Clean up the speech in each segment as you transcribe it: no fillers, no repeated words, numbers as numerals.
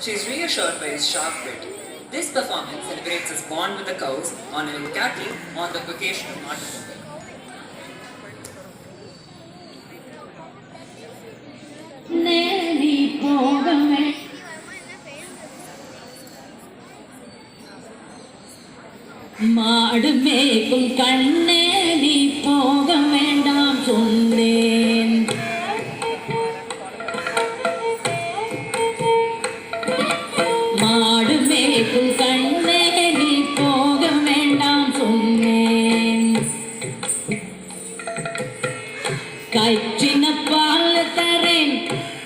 She is reassured by his sharp wit. This performance celebrates his bond with the cows on a cattle on the occasion of Matu Pongal. மாடு மேய்க்கும் கண்ணே நீ போக வேண்டாம் சொன்னேன். மாடு மேய்க்கும் கண்ணே நீ போக வேண்டாம் சொன்னேன். கச்சின பால் தரேன்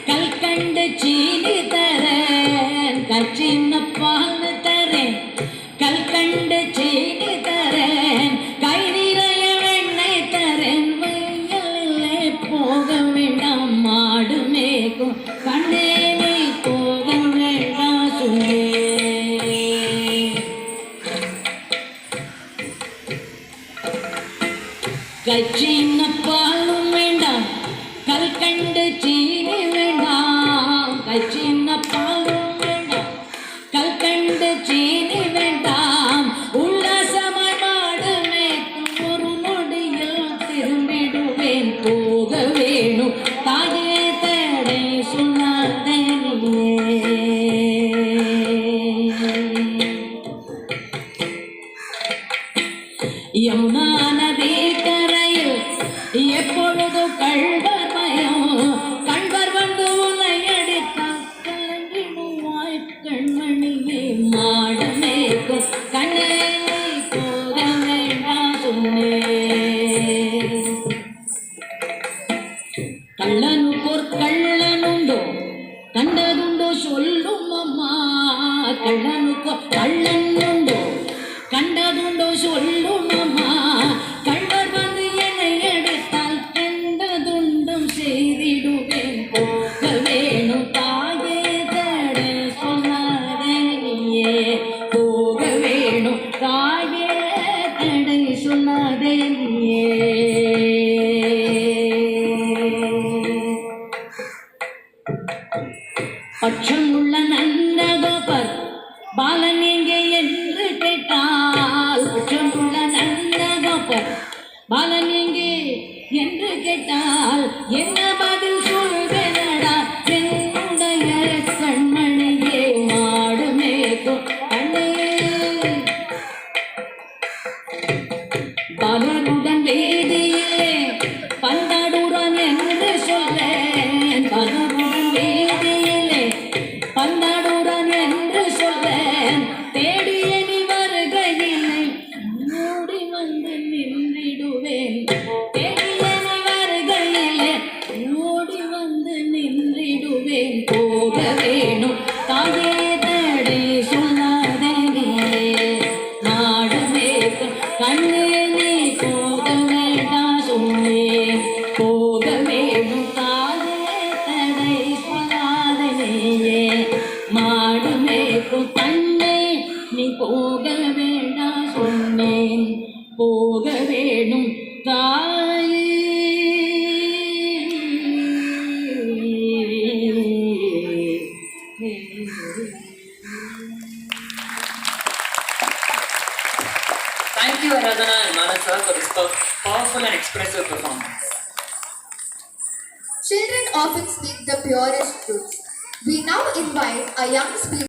கல்கண்டு சீனி தரேன். கச்சின பால் தரேன் கல்கண்டு சீனி தரேன். கை நிறைய வெண்ணெய் தரேன். வயலிலே போக வேண்டாம் மாடு மேய்க்கும் கண்ணே நீ போக வேண்டாம் சொன்னேன். கச்சின பாலும் வேண்டாம் கல்கண்டு சீனி வேண்டாம். கச்சின பாலும் வேண்டாம் கல்கண்டு சீனி வேண்டாம். உல்லாசமாய் மாடு மேய்க்கும் ஒரு நொடியில் திரும்பிடுவேன். போக வேணும் தாயே தடை சொல்லாதே. யமுனா நதி கரையில் எப்பொழுது கள்வர் மயம். கள்வர் வந்து உன்னை அடித்தால் கலங்கிடுவாய் கண்மணியே. மாடு மேய்க்கும் கண்ணே நீ போக வேண்டாம் சொன்னேன். கள்ளனுக்கோர் கள்ளனுண்டோ கண்டதுண்டோ சொல்லும் அம்மா. கள்ளனுக்கோர் கள்ளனுண்டோ கண்டதுண்டோ சொல்லும் அம்மா. கள்வர் வந்து என்னை எடுத்தால் கண்டதுண்டும் செய்திடுவேன். போக வேணும் தாயே தடை சொல்லாதே நீயே. போக வேணும் தாயே தடை சொல்லாதே நீயே. பட்சம் உள்ள நந்தகோபர் பாலன் எங்கே என்று கேட்டால். பட்சம் உள்ள நந்தகோபர் பாலன் எங்கே என்று கேட்டால் என்ன பதில் சொல்வேனடா என்னுடைய கண்மணியே. மாடு மேய்க்கும் கண்ணே பாலனுடன் வேதியிலே பந்தாடுறான் என்று சொல்லேன். பாலனுடன் வேதியிலே பந்தாடுறான் என்று சொல்லேன். தேடிய நீ வருகையில்லை ஓடி வந்து நின்றிடுவேன். தேடிய நீ வருகையில்லை ஓடி வந்து நின்றிடுவேன். போக வேணும் தாயே தடை சொல்லாதே நீயே. நாடு மேய்க்கும் கண்ணே நீ போக வேண்டாம் சொன்னேன். போக வேணும் தாயே தடை சொல்லாதே நீயே. மாடு மேய்க்கும் கண்ணே நீ போக வேண்டாம் சொன்னேன். போக வேணும் தாயே. Thank you, Aradhana and Manasa, for this powerful and expressive performance. Children often speak the purest truths. We now invite a young speaker